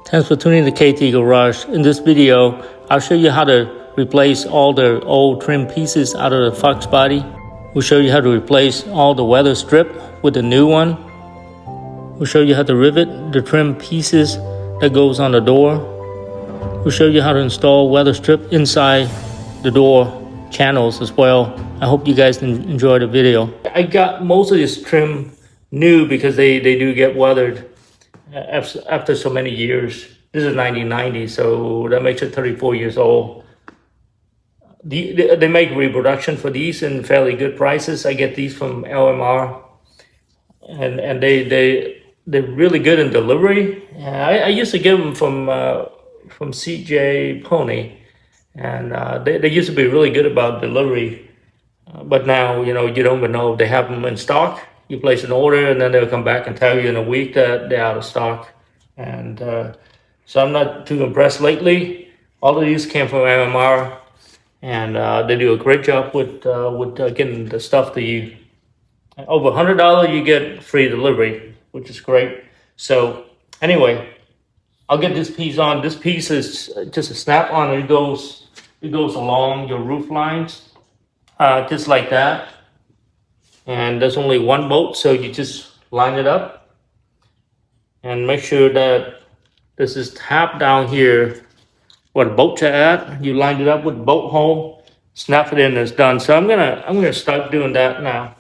Thanks for tuning to KT Garage. In this video, I'll show you how to replace all the old trim pieces out of the Foxbody. We'll show you how to replace all the weather strip with the new one. We'll show you how to rivet the trim pieces that goes on the door. We'll show you how to install weather strip inside the door channels as well. I hope you guys enjoy the video. I got most of this trim new because they do get weathered after so many years. This is 1990, so that makes it 34 years old. They make reproduction for these in fairly good prices. I get these from LMR, and they're really good in delivery. I used to get them from CJ Pony, and they used to be really good about delivery. But now, you don't even know if they have them in stock. You place an order and then they'll come back and tell you in a week that they're out of stock. And so I'm not too impressed lately. All of these came from MMR, and they do a great job with getting the stuff to you. Over $100 you get free delivery, which is great. So anyway, I'll get this piece on. This piece is just a snap-on. It goes along your roof lines, just like that. And there's only one bolt, so you just line it up and make sure that this is tapped down here where the bolts are at. You line it up with the bolt hole, snap it in, and it's done. So I'm gonna start doing that now.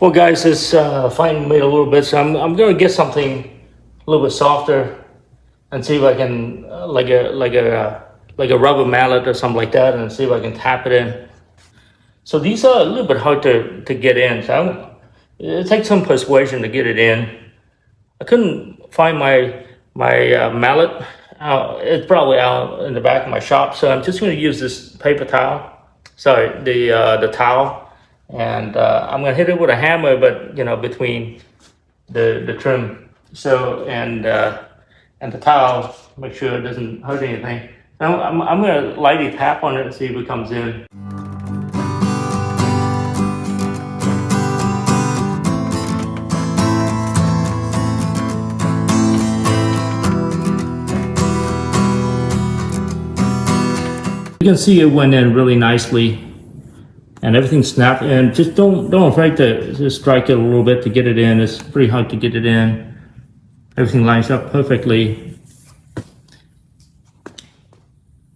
Well, guys, it's finally made a little bit, so I'm gonna get something a little bit softer and see if I can like a rubber mallet or something like that, and see if I can tap it in. So these are a little bit hard to get in, so it takes some persuasion to get it in. I couldn't find my mallet. It's probably out in the back of my shop, so I'm just gonna use this paper towel. Sorry, the towel. And I'm gonna hit it with a hammer, but between the trim, so and the towel, make sure it doesn't hurt anything. Now I'm gonna lightly tap on it and see if it comes in. You can see it went in really nicely. And everything snapped in. Just don't afraid to just strike it a little bit to get it in. It's pretty hard to get it in. Everything lines up perfectly.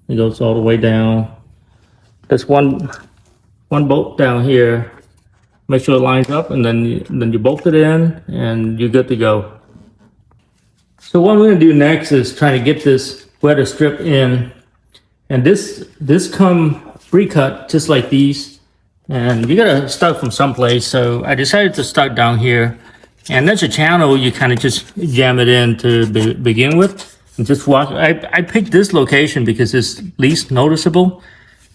It goes all the way down. There's one bolt down here. Make sure it lines up, and then you bolt it in, and you're good to go. So what I'm going to do next is try to get this weather strip in. And this come pre-cut just like these. And you gotta start from someplace, so I decided to start down here. And there's a channel you kind of just jam it in to begin with, and just walk. I picked this location because it's least noticeable.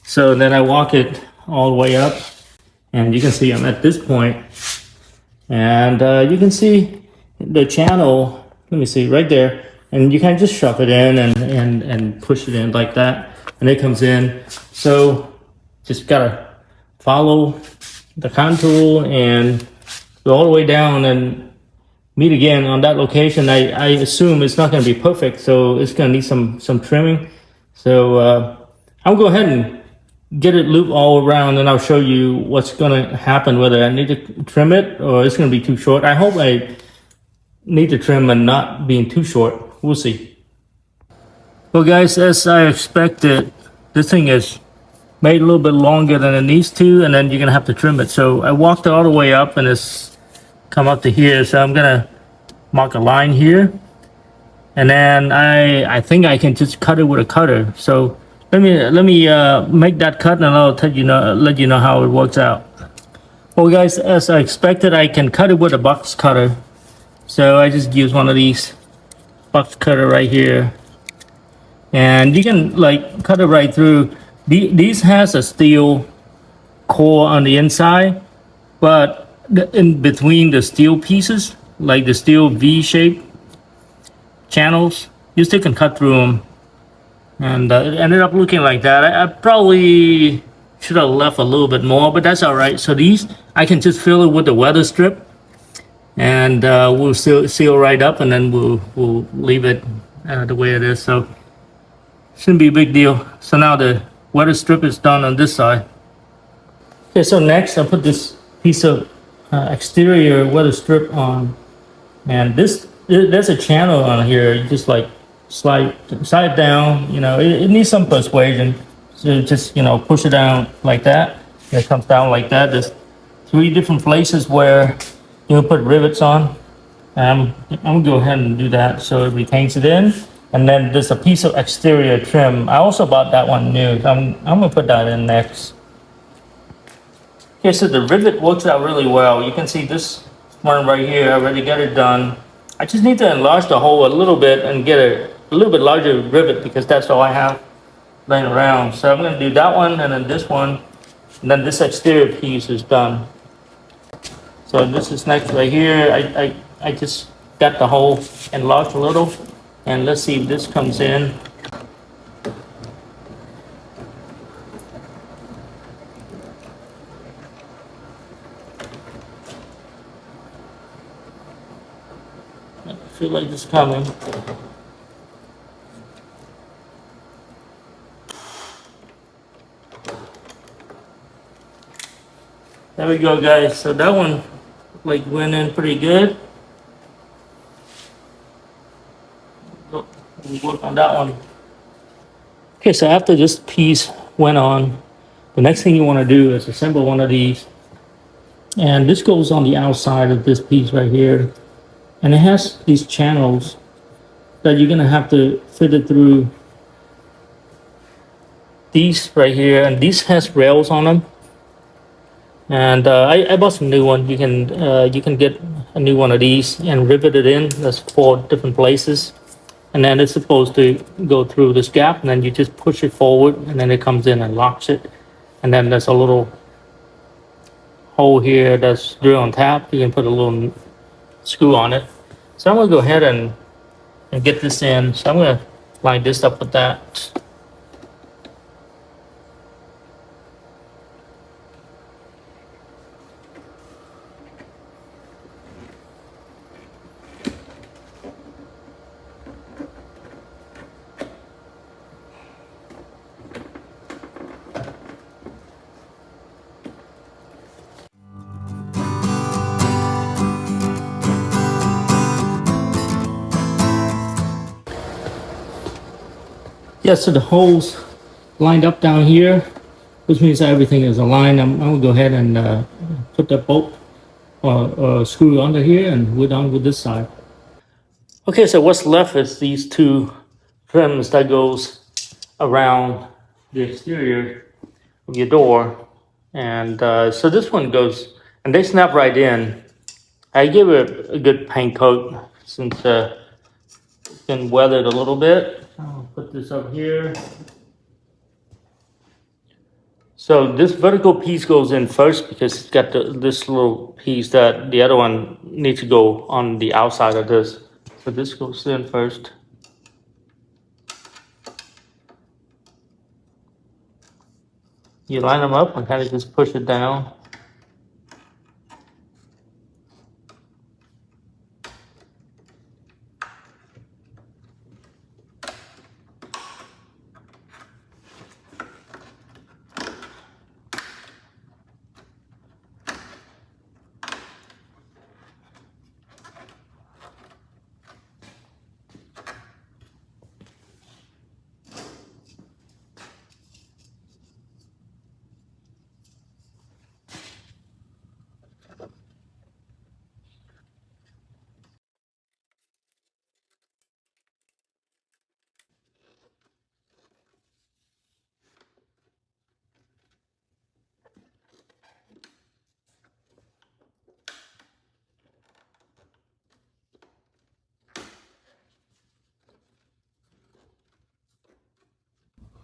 So then I walk it all the way up, and you can see I'm at this point. And you can see the channel, let me see, right there. And you kind of just shove it in and push it in like that, and it comes in. So just gotta follow the contour and go all the way down and meet again on that location. I assume it's not going to be perfect, so it's going to need some trimming. So I'll go ahead and get it looped all around, and I'll show you what's going to happen, whether I need to trim it or it's going to be too short. I hope I need to trim and not being too short. We'll see. Well, guys, as I expected, this thing is made a little bit longer than it needs to, and then you're gonna have to trim it. So I walked it all the way up, and it's come up to here. So I'm gonna mark a line here, and then I think I can just cut it with a cutter. So let me make that cut, and I'll let you know how it works out. Well, guys, as I expected, I can cut it with a box cutter. So I just use one of these box cutter right here, and you can cut it right through. These has a steel core on the inside, but in between the steel pieces, like the steel V shape, channels, you still can cut through them. And it ended up looking like that. I probably should have left a little bit more, but that's all right. So these, I can just fill it with the weather strip, and we'll seal right up, and then we'll leave it the way it is. So shouldn't be a big deal. So now the weather strip is done on this side. Okay, so next I'll put this piece of exterior weather strip on, and there's a channel on here. You just like slide it down. You know, it needs some persuasion. So just, you know, push it down like that. It comes down like that. There's 3 different places where you put rivets on. I'm gonna go ahead and do that so it retains it in. And then there's a piece of exterior trim. I also bought that one new. I'm gonna put that in next. Okay, so the rivet works out really well. You can see this one right here. I already got it done. I just need to enlarge the hole a little bit and get a little bit larger rivet because that's all I have laying around. So I'm going to do that one and then this one, and then this exterior piece is done. So this is next right here. I just got the hole enlarged a little, and let's see if this comes in. I feel like it's coming. There we go, guys. So that one like went in pretty good. We'll work on that one. Okay, so after this piece went on, the next thing you want to do is assemble one of these. And this goes on the outside of this piece right here. And it has these channels that you're gonna have to fit it through these right here, and these has rails on them. And I bought some new one. You can get a new one of these and rivet it in. There's 4 different places, and then it's supposed to go through this gap, and then you just push it forward, and then it comes in and locks it. And then there's a little hole here that's drill on tap. You can put a little screw on it. So I'm gonna go ahead and get this in. So I'm gonna line this up with that. Yeah, so the holes lined up down here, which means everything is aligned. I'm gonna go ahead and put the bolt or screw under here, and we're done with this side. Okay, so what's left is these 2 trims that goes around the exterior of your door. And so this one goes, and they snap right in. I give it a good paint coat since it's been weathered a little bit. I'll put this up here. So this vertical piece goes in first because it's got this little piece that the other one needs to go on the outside of this. So this goes in first. You line them up and kind of just push it down.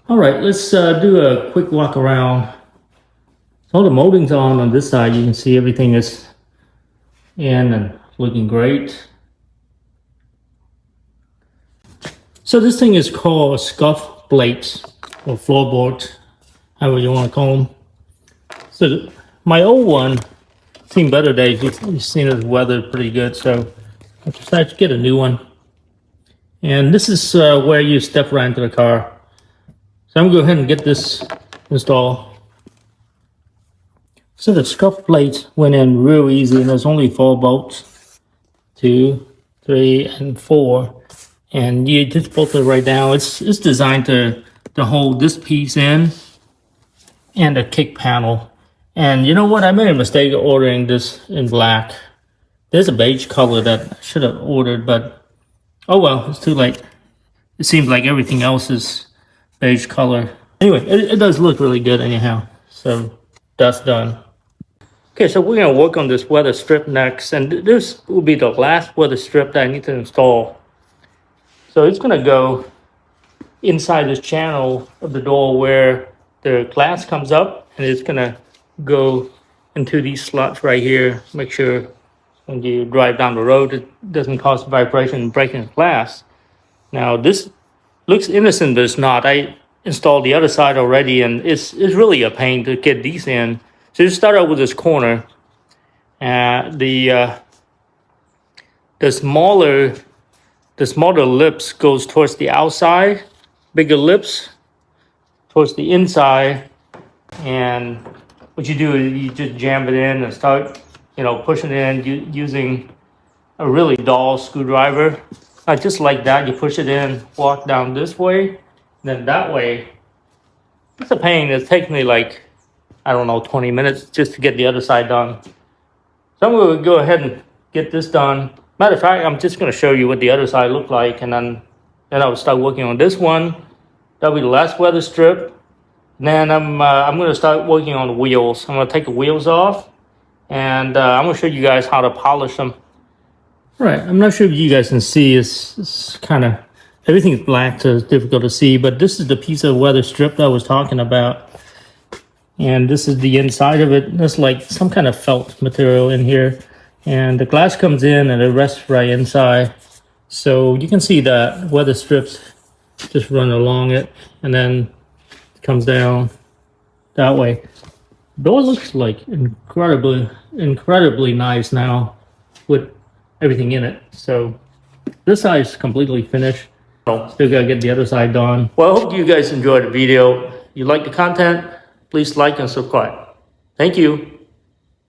All right, let's do a quick walk around. So the molding's on this side. You can see everything is in and looking great. So this thing is called scuff plates or floorboards, however you want to call them. So my old one seen better days. You've seen it weathered pretty good, so I decided to get a new one. And this is where you step right into the car. So I'm gonna go ahead and get this installed. So the scuff plates went in real easy, and there's only 4 bolts, 2, 3, and 4, and you just bolt it right down. It's designed to hold this piece in and a kick panel. And you know what? I made a mistake ordering this in black. There's a beige color that I should have ordered, but oh well, it's too late. It seems like everything else is beige color. Anyway, it does look really good anyhow. So that's done. Okay, so we're gonna work on this weather strip next, and this will be the last weather strip that I need to install. So it's gonna go inside this channel of the door where the glass comes up, and it's gonna go into these slots right here. Make sure when you drive down the road it doesn't cause vibration and breaking the glass. Now this looks innocent, but it's not. I installed the other side already, and it's really a pain to get these in. So you start out with this corner. The smaller lips goes towards the outside, bigger lips towards the inside, and what you do is you just jam it in and start, pushing it in using a really dull screwdriver. Just like that, you push it in, walk down this way, then that way. It's a pain. It takes me like, I don't know, 20 minutes just to get the other side done. So I'm going to go ahead and get this done. Matter of fact, I'm just going to show you what the other side looked like, and then I'll start working on this one. That'll be the last weather strip. Then I'm going to start working on the wheels. I'm going to take the wheels off, and I'm going to show you guys how to polish them. All right, I'm not sure if you guys can see. It's kind of, everything is black, so it's difficult to see, but this is the piece of weather strip that I was talking about. And this is the inside of it. There's like some kind of felt material in here. And the glass comes in and it rests right inside. So you can see that weather strips just run along it, and then it comes down that way. Door looks like incredibly nice now with everything in it. So this side is completely finished. Still gotta get the other side done. Well, I hope you guys enjoyed the video. If you like the content, please like and subscribe. Thank you.